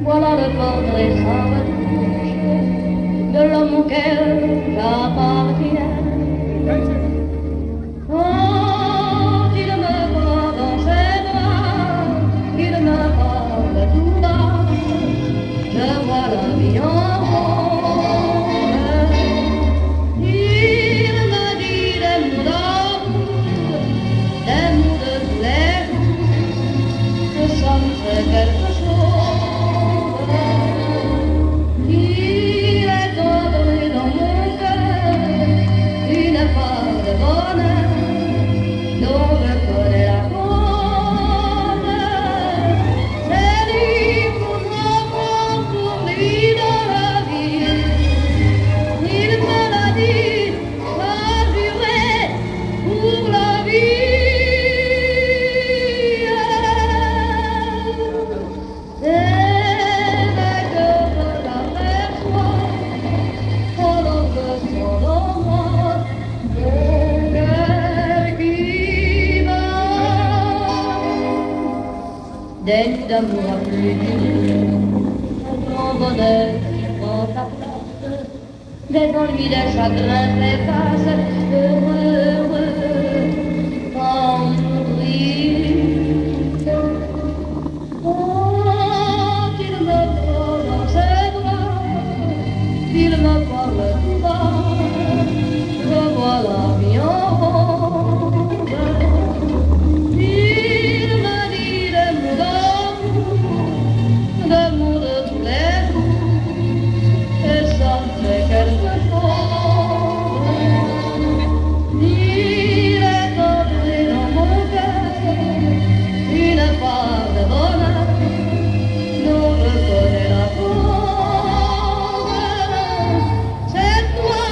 Voilà le portrait sans retouche de l'homme auquel j'appartiens. Quand il me prend dans ses bras, il me parle tout bas, je vois la vie en rose. Il me dit des mots d'amour, des mots de tous les jours, que ça me fait quelque chose. Il est entré dans mon cœur une part de bonheur dont je connais la cause. C'est lui pour moi, pour lui dans la vie. Il me l'a dit, m'a juré pour la vie. Des nuits d'amour à plus d'une, un grand bonheur qui prend sa place, des ennuis, des chagrins s'effacent, heureux, heureux, sans mourir. Quand il me prend dans ses bras, il me parle tout bas, je vois la vie en rose. D'amour de tous les jours, et ça me fait quelque chose. Il est entré dans mon cœur une part de bonheur dont je connais la cause. C'est toi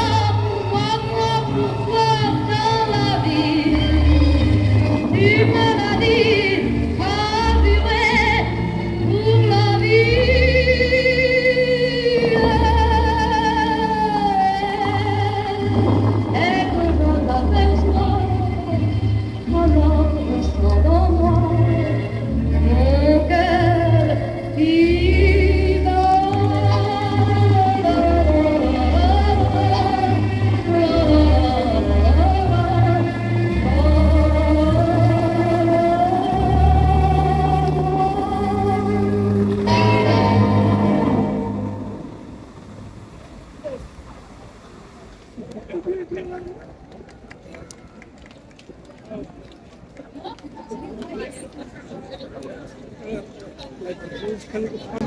pour toi dans la vie. Tu me l'as dit, assuré pour la vie. Et que je t'aperçois, alors ressent dans moi mon cœur qui Burj Khalifa